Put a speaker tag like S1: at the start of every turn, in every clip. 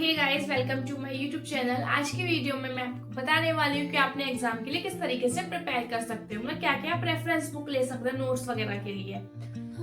S1: Hey guys, welcome to my YouTube channel. आज की video में मैं आपको बताने वाली हूँ कि आपने एग्जाम के लिए किस तरीके से प्रिपेयर कर सकते हो, मतलब क्या क्या आप रेफरेंस बुक ले सकते हो नोट्स वगैरह के लिए।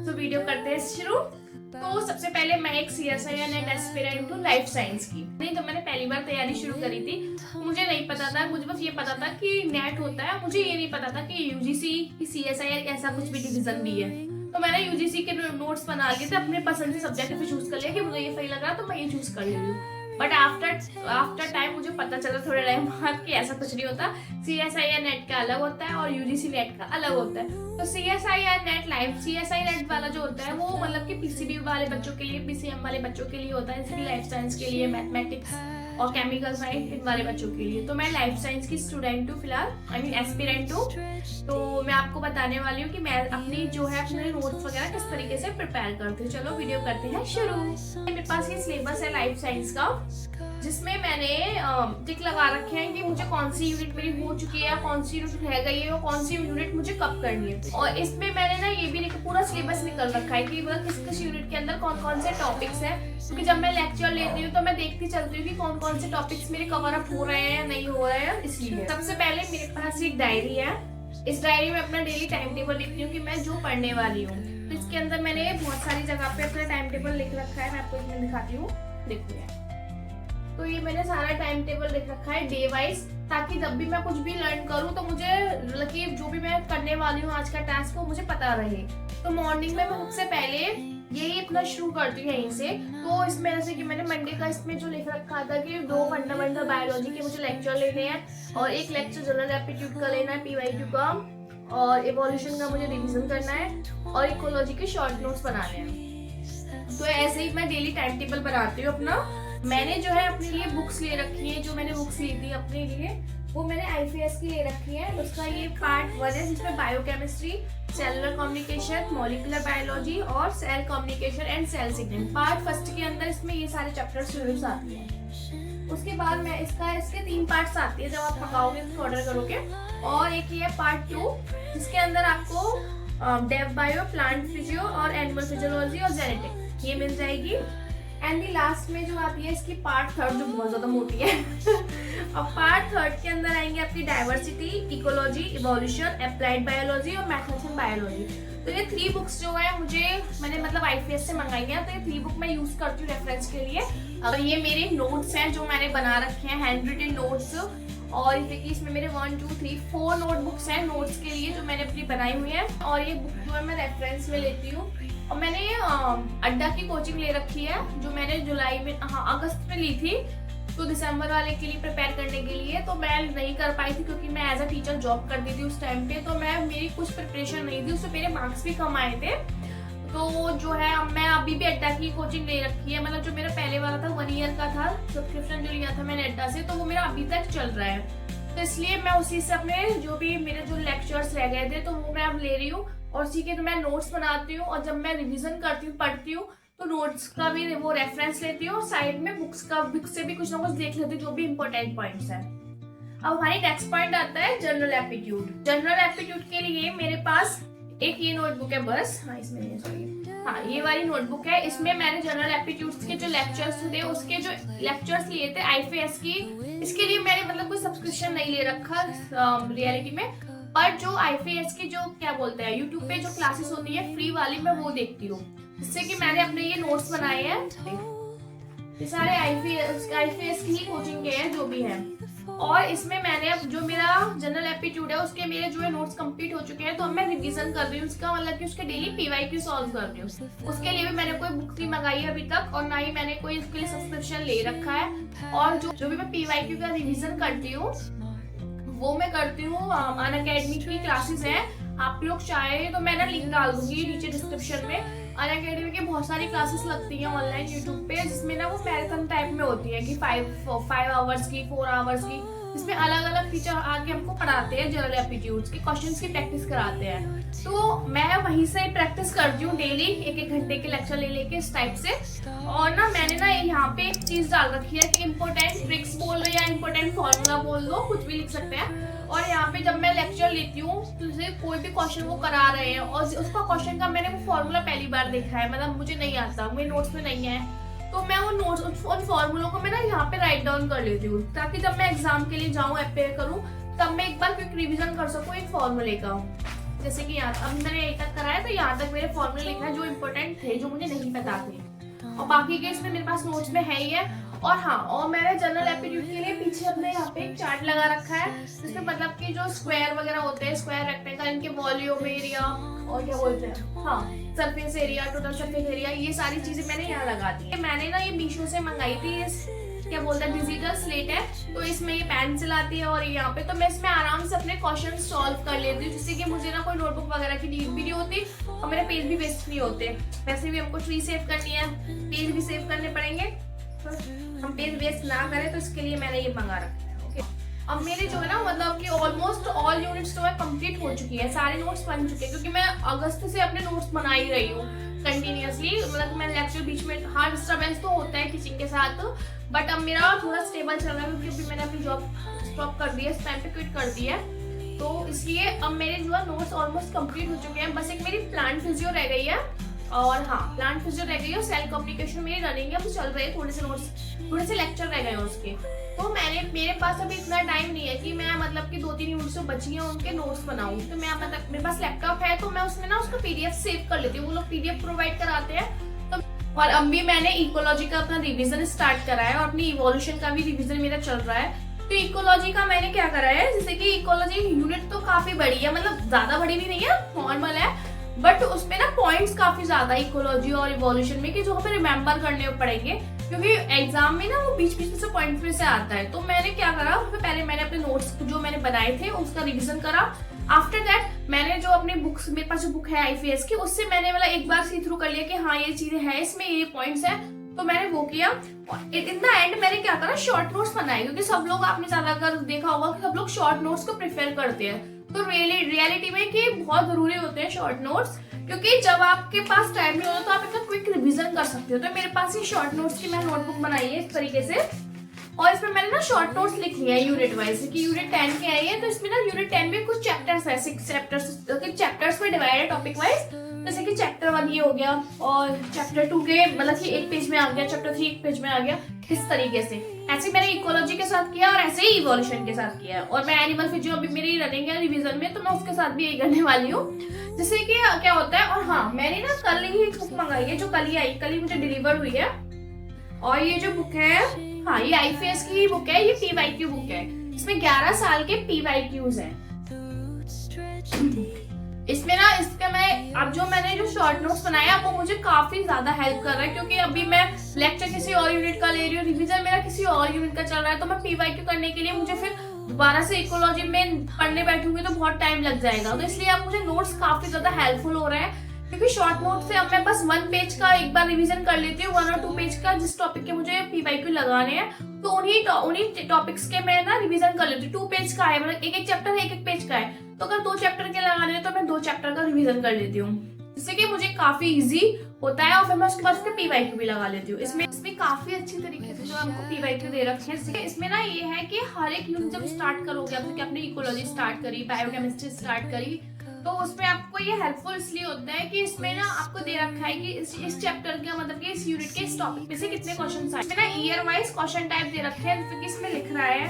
S1: तो वीडियो करते हैं शुरू। तो सबसे पहले मैं एक CSIR नेट एस्पिरेंट हूँ लाइफ साइंस की। नहीं तो मैंने पहली बार तैयारी शुरू करी थी, मुझे नहीं पता था, मुझे बस ये पता था कि नेट होता है, मुझे ये नहीं पता था कि UGC की CSIR ऐसा कुछ भी डिवीजन भी है। तो मैंने UGC के नोट्स बना लिए थे, अपने पसंद से सब्जेक्ट पे चूज कर लिया कि मुझे ये सही लग रहा तो मैं ये चूज कर रही हूँ। बट आफ्टर टाइम मुझे पता चला थोड़े टाइम बाद कि ऐसा कुछ नहीं होता। CSIR नेट का अलग होता है और UGC नेट का अलग होता है। तो CSIR नेट नेट वाला जो होता है वो मतलब कि PCB वाले बच्चों के लिए, PCM वाले बच्चों के लिए होता है, जैसे कि लाइफ साइंस के लिए, मैथमेटिक्स और केमिकल साइंस इन वाले बच्चों के लिए। तो मैं लाइफ साइंस की स्टूडेंट हूँ फिलहाल, आई मीन एस्पिरेंट हूँ। तो मैं आपको बताने वाली हूँ कि मैं अपनी जो है अपने नोट्स वगैरह किस तरीके से प्रिपेयर करती हूँ। चलो वीडियो करते हैं शुरू। मेरे पास ये सिलेबस है लाइफ साइंस का, जिसमें मैंने टिक लगा रखे हैं कि मुझे कौन सी यूनिट मेरी हो चुकी है, कौन सी यूनिट रह गई है और कौन सी यूनिट मुझे कब करनी है। और इसमें मैंने ना ये भी पूरा सिलेबस निकल रखा है कि मतलब किस किस यूनिट के अंदर कौन कौन से टॉपिक्स हैं, क्योंकि जब मैं लेक्चर लेती हूँ तो मैं देखती चलती हूँ कि कौन कौन से टॉपिक्स मेरे कवर अप हो रहे हैं या नहीं हो रहे हैं। इसलिए सबसे पहले मेरे पास एक डायरी है। इस डायरी में अपना डेली टाइम टेबल लिखती हूँ कि मैं जो पढ़ने वाली हूँ। तो इसके अंदर मैंने बहुत सारी जगह पे अपना टाइम टेबल लिख रखा है, मैं आपको इसमें दिखाती हूँ। देखिए, तो ये मैंने सारा टाइम टेबल लिख रखा है डे वाइज, ताकि जब भी मैं कुछ भी लर्न करूँ तो मुझे मतलब जो भी मैं करने वाली हूँ आज का टास्क वो मुझे पता रहे। तो मॉर्निंग में मैं सबसे पहले यही अपना शुरू करती हूँ यहीं से। तो इसमें जैसे कि मैंने मंडे का इसमें जो लिख रखा था कि 2 फंडामेंटल बायोलॉजी के मुझे लेक्चर लेने हैं और एक लेक्चर जनरल एप्टीट्यूड का लेना है PYQ का, और इवोल्यूशन का मुझे रिवीजन करना है और इकोलॉजी के शॉर्ट नोट्स बनाने हैं। तो ऐसे ही मैं डेली टाइम टेबल बनाती हूँ अपना। मैंने जो है अपने लिए बुक्स ले रखी है, जो मैंने बुक्स ली थी अपने लिए वो मैंने IFAS की ले रखी है। उसका ये पार्ट 1 है जिसमें biochemistry, cellular communication, molecular biology और cell communication and cell signalling. Part 1 के अंदर इसमें ये सारे चैप्टर्स शुरू आती हैं। उसके बाद मैं इसके 3 पार्ट्स आती है जब आप पकाओगे तो ऑर्डर करोगे। और एक ये पार्ट 2 जिसके अंदर आपको डेव बायो, प्लांट फिजियो और एनिमल फिजियोलॉजी और जेनेटिक ये मिल जाएगी। एंड दी लास्ट में जो आती है इसकी पार्ट 3 जो बहुत ज्यादा मोटी है और पार्ट 3 के अंदर आएंगे आपकी diversity, ecology, evolution, applied biology और मैथमेटिक्स बायोलॉजी। तो ये 3 बुक्स जो है मैंने मतलब IFAS से मंगाई है। तो ये 3 बुक मैं यूज करती हूँ रेफरेंस के लिए। और ये मेरे नोट्स हैं जो मैंने बना रखे हैं, हैंड रिटन नोट्स। और इसमें मेरे 1 2 3 4 नोटबुक्स हैं नोट्स के लिए जो मैंने अपनी बनाई हुई है। और ये बुक जो है मैं रेफरेंस में लेती हूँ। और मैंने अड्डा की कोचिंग ले रखी है जो मैंने अगस्त में ली थी, तो दिसंबर वाले के लिए प्रिपेयर करने के लिए। तो मैं नहीं कर पाई थी क्योंकि मैं एज अ टीचर जॉब करती थी उस टाइम पे, तो मेरी कुछ प्रिपरेशन नहीं थी, उससे मेरे मार्क्स भी कम आए थे। तो जो है मैं अभी भी अड्डा की कोचिंग ले रखी है, मतलब जो मेरा पहले वाला था 1 ईयर का था सब्सक्रिप्शन जो लिया था मैंने अड्डा से, तो वो मेरा अभी तक चल रहा है। तो इसलिए मैं उसी से अपने जो भी मेरे जो लेक्चर्स रह गए थे तो वो मैं अब ले रही हूँ और उसी के तो मैं नोट्स बनाती हूँ। और जब मैं रिवीजन करती हूँ, पढ़ती हूँ, तो नोट्स का भी वो रेफरेंस लेती हूँ और साइड में बुक से भी कुछ ना कुछ देख लेती हूँ जो भी इंपॉर्टेंट पॉइंट्स है। अब हमारी नेक्स्ट पॉइंट आता है जनरल एप्टीट्यूड। जनरल एप्टीट्यूड के लिए मेरे पास एक ये नोटबुक है बस, ये वाली नोटबुक है। इसमें मैंने जनरल एप्टीट्यूड्स के जो लेक्चर्स थे उसके जो लेक्चर्स लिए थे IFAS की, इसके लिए मैंने मतलब कोई सब्सक्रिप्शन नहीं ले रखा रियलिटी में। पर जो IFAS की जो क्या बोलते हैं यूट्यूब पे जो क्लासेस होती है फ्री वाली, मैं वो देखती हूँ, जिससे कि मैंने अपने ये नोट्स बनाए हैं। ये सारे IFAS की ही कोचिंग के हैं जो भी है। और इसमें मैंने अब जो मेरा जनरल एप्टीट्यूड है उसके मेरे जो है नोट्स कंप्लीट हो चुके हैं, तो अब मैं रिवीजन कर रही हूँ उसका, मतलब कि उसके डेली PYQ सॉल्व कर रही हूँ। उसके लिए भी मैंने कोई बुक नहीं मंगाई है अभी तक, और ना ही मैंने कोई उसके लिए सब्सक्रिप्शन ले रखा है। और जो भी मैं PYQ का रिवीजन करती हूँ वो मैं करती हूँ अनअकैडमी की क्लासेस हैं। आप लोग चाहे तो मैं ना लिंक डाल दूंगी नीचे डिस्क्रिप्शन में। अनअकैडमी की बहुत सारी क्लासेस लगती हैं ऑनलाइन यूट्यूब पे, जिसमें ना वो मैराथन टाइप में होती है कि 5 आवर्स की, 4 आवर्स की, जिसमें अलग अलग टीचर आके हमको पढ़ाते हैं जनरल एप्टीट्यूड्स के क्वेश्चंस की प्रैक्टिस कराते हैं। तो मैं वहीं से प्रैक्टिस करती हूँ डेली 1-1 घंटे के लेक्चर ले लेके इस टाइप से। और ना मैंने ना यहाँ पे एक चीज डाल रखी है कि इम्पोर्टेंट ट्रिक्स बोल रहे या इम्पोर्टेंट फॉर्मूला बोल दो, कुछ भी लिख सकते हैं। और यहाँ पे जब मैं लेक्चर लेती हूँ तो जैसे कोई भी क्वेश्चन वो करा रहे हैं और उसका क्वेश्चन का मैंने वो फॉर्मूला पहली बार देखा है, मतलब मुझे नहीं आता, मेरे नोट्स में नहीं है, तो मैं वो नोट्स उन फॉर्मूलों को मैं ना यहाँ पे राइट डाउन कर लेती हूँ, ताकि जब मैं एग्जाम के लिए जाऊँ अपेयर करूँ तब मैं एक बार क्विक रिवीजन कर सकूँ एक फॉर्मूले का। जैसे कि यहाँ अब मैंने एक तक कराया तो यहाँ तक मेरे फॉर्मूले लिखा है जो इम्पोर्टेंट थे, जो मुझे नहीं पता थे, और बाकी के इसमें मेरे पास नोट्स में है ही है। और हाँ, और मैंने जनरल एप्टीट्यूड के लिए पीछे अपने यहाँ पे एक चार्ट लगा रखा है, जिसमें मतलब कि जो स्क्वायर वगैरह होते हैं, स्क्वायर रेक्टेंगल, इनके वॉल्यूम एरिया और क्या बोलते हैं, हाँ, surface area, total surface area, ये सारी चीजें मैंने यहाँ लगा दी है। मैंने ना ये मीशो से मंगाई थी, क्या बोलते हैं, डिजिटल स्लेट है, तो इसमें ये पेंसिल आती है और यहाँ पे तो मैं इसमें आराम से अपने क्वेश्चन सॉल्व कर लेती हूँ, जिससे कि मुझे ना कोई नोटबुक वगैरह की नीड भी नहीं होती और मेरे पेज भी वेस्ट नहीं होते। वैसे भी हमको ट्री सेव करनी है, पेज भी सेव करने पड़ेंगे, तो हम पेज वेस्ट ना करें, तो इसके लिए मैंने ये मंगा रखा है। ओके, अब मेरे जो है ना मतलब कि ऑलमोस्ट ऑल यूनिट्स जो है कंप्लीट हो चुकी है, सारे नोट्स बन चुके हैं, क्योंकि मैं अगस्त से अपने नोट्स बना ही रही हूँ कंटिन्यूअसली। मतलब मैं लेक्चर बीच में, हाँ डिस्टर्बेंस तो होता है टीचिंग के साथ, बट अब मेरा थोड़ा स्टेबल चल रहा है, क्योंकि अभी मैंने अपनी जॉब स्टॉप कर दी है, इस टाइम पे क्विट कर दी है, तो इसलिए अब मेरे जो है नोट्स ऑलमोस्ट कंप्लीट हो चुके हैं। बस एक मेरी प्लांट फिजियो रह गई है, और हाँ प्लांट फिजियो रह गई है, सेल कम्युनिकेशन मेरी रनिंग है, वो चल रही है, थोड़े से नोट्स, थोड़े से लेक्चर रह गए हैं उसके। तो मेरे पास अभी इतना टाइम नहीं है कि मैं मतलब कि 2-3 यूनिट्स जो बची हैं उनके नोट्स बनाऊं, तो मैं मतलब मेरे पास लैपटॉप है, तो मैं उसमें ना उसका पीडीएफ सेव कर लेती हूँ, वो लोग पीडीएफ प्रोवाइड कराते हैं। तो और अब भी मैंने इकोलॉजी का अपना रिवीजन स्टार्ट करा है, और अपनी इवोल्यूशन का भी रिवीजन मेरा चल रहा है। तो इकोलॉजी का मैंने क्या करा है, जैसे कि इकोलॉजी यूनिट तो काफी बड़ी है, मतलब ज्यादा बड़ी भी नहीं है, नॉर्मल है, बट उसमें ना पॉइंट्स काफी ज्यादा इकोलॉजी और इवोल्यूशन में, कि जो हमें रिमेम्बर करने पड़ेंगे, क्योंकि एग्जाम में ना वो बीच बीच में से पॉइंट में से आता है। तो मैंने क्या करा, पहले मैंने अपने नोट्स जो मैंने बनाए थे उसका रिवीजन करा। आफ्टर दैट मैंने जो अपने बुक्स, मेरे पास जो बुक है आईपीएस की, उससे मैंने मतलब एक बार सी थ्रू कर लिया कि हाँ ये चीजें हैं इसमें, ये पॉइंट्स है, तो मैंने वो किया। और इन द एंड मैंने क्या करा, शॉर्ट नोट्स बनाए, क्योंकि सब लोग, आपने ज्यादातर देखा होगा कि सब लोग शॉर्ट नोट्स को प्रेफर करते हैं, तो रियलिटी में कि बहुत जरूरी होते हैं शॉर्ट नोट्स, क्योंकि जब आपके पास टाइम नहीं होता तो आप इतना क्विक रिवीजन कर सकते हो। तो मेरे पास ये शॉर्ट नोट्स की मैं नोटबुक बनाई है इस तरीके से, और इसमें मैंने ना शॉर्ट नोट्स लिख लिया है यूनिट वाइज, कि यूनिट 10 के आई है, तो इसमें ना यूनिट 10 में कुछ चैप्टर्स है, 6 चैप्टर्स में डिवाइड है टॉपिक वाइज, जैसे कि चैप्टर 1 ये हो गया, और चैप्टर 2 के मतलब कि एक पेज में आ गया, चैप्टर 3 एक पेज में आ गया, इस तरीके से। ऐसे मैंने इकोलॉजी के साथ किया, और ऐसे ही इवोल्यूशन के साथ किया, और मैं एनिमल फिजियो अभी मेरी रनिंग है रिवीजन में, तो मैं उसके साथ भी यही करने वाली हूँ, जैसे कि क्या होता है। और हाँ, मैंने ना कल ही एक बुक मंगाई है, जो कल ही आई, कल ही मुझे डिलीवर हुई है, और ये जो बुक है, हाँ ये आईपीएस की बुक है, ये पीवाईक्यू बुक है, इसमें 11 साल के पीवाईक्यूज हैं। इसमें ना इसका मैं अब जो मैंने जो शॉर्ट नोट्स बनाया वो मुझे काफी ज्यादा हेल्प कर रहा है, क्योंकि अभी मैं लेक्चर किसी और यूनिट का ले रही हूँ, रिवीजन मेरा किसी और यूनिट का चल रहा है, तो मैं पीवाईक्यू करने के लिए मुझे फिर दोबारा से इकोलॉजी में पढ़ने बैठूंगी तो बहुत टाइम लग जाएगा। तो इसलिए अब मुझे नोट्स काफी ज्यादा हेल्पफुल हो रहे हैं, क्योंकि शॉर्ट नोट से अब मैं बस 1 पेज का एक बार रिवीजन कर लेती हूँ, 1 और 2 पेज का, जिस टॉपिक के मुझे पीवाईक्यू लगाने हैं, तो उन्हीं टॉपिक्स के मैं ना रिवीजन कर लेती हूँ। 2 पेज का है, मतलब एक चैप्टर है, एक पेज का है, तो अगर 2 चैप्टर के लगाने हैं तो मैं 2 चैप्टर का रिवीजन कर लेती हूँ, जिससे कि मुझे काफी इजी होता है, और फिर मैं उसके बाद उसके पीवाईक्यू भी लगा लेती हूँ। इसमें काफी अच्छी तरीके से जो हमको पीवाईक्यू दे रखे हैं। इसमें ना ये है कि हर एक यूनिट जब स्टार्ट करोगे, अब आपने इकोलॉजी स्टार्ट करी, बायोकेमिस्ट्री स्टार्ट करी, तो उसमें आपको ये हेल्पफुल इसलिए होता है कि इसमें ना आपको दे रखा है कि इस चैप्टर का मतलब कि इस यूनिट के इस टॉपिक में से कितने क्वेश्चन आए। इसमें ना ईयर वाइज क्वेश्चन टाइप दे रखे हैं, क्योंकि इसमें लिख रहा है,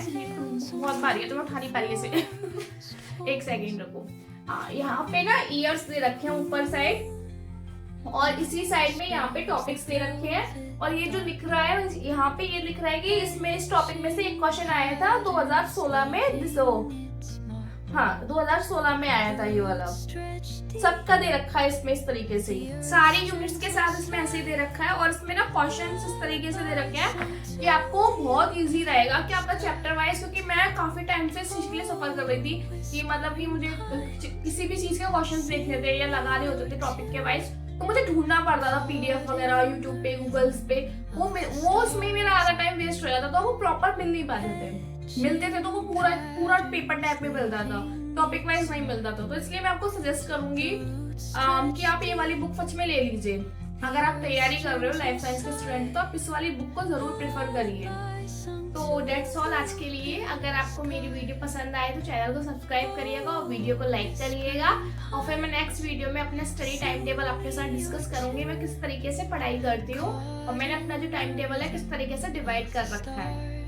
S1: बहुत भारी है तो मैं उठा नहीं पा रही ऐसे एक सेकंड रुको। हाँ, यहाँ पे ना ईयर्स दे रखे हैं ऊपर साइड, और इसी साइड में यहाँ पे टॉपिक्स दे रखे हैं, और ये जो लिख रहा है यहाँ पे ये लिख रहा है कि इसमें इस टॉपिक में से एक क्वेश्चन आया था 2016 में, हाँ 2016 में आया था ये वाला, सबका दे रखा है इसमें इस तरीके से ही, सारी यूनिट्स के साथ इसमें ऐसे ही दे रखा है। और इसमें ना क्वेश्चंस इस तरीके से दे रखे हैं कि आपको बहुत इजी रहेगा कि आपका चैप्टर वाइज, क्योंकि मैं काफी टाइम से इस चीज के लिए सफर कर रही थी कि मतलब कि मुझे किसी भी चीज के क्वेश्चंस देखने थे या लगाने होते थे टॉपिक के वाइज, तो मुझे ढूंढना पड़ता था पीडीएफ वगैरह यूट्यूब पे, गूगल्स पे, वो उसमें मेरा आधा टाइम वेस्ट हो जाता था, तो वो प्रॉपर मिल नहीं पाते थे, मिलते थे तो वो पूरा पेपर टाइप में मिलता था, टॉपिक वाइज नहीं मिलता था। तो इसलिए मैं आपको सजेस्ट करूंगी कि आप ये वाली बुक सच में ले लीजिए। अगर आप तैयारी कर रहे हो लाइफ साइंस के स्टूडेंट, तो आप इस वाली बुक को जरूर प्रेफर करिए। तो डेट्स ऑल आज के लिए। अगर आपको मेरी वीडियो पसंद आए तो चैनल को सब्सक्राइब करिएगा और वीडियो को लाइक करिएगा। और फिर मैं नेक्स्ट वीडियो में अपना स्टडी टाइम टेबल आपके साथ डिस्कस करूंगी, मैं किस तरीके से पढ़ाई करती हूँ और मैंने अपना जो टाइम टेबल है किस तरीके से डिवाइड कर रखा है।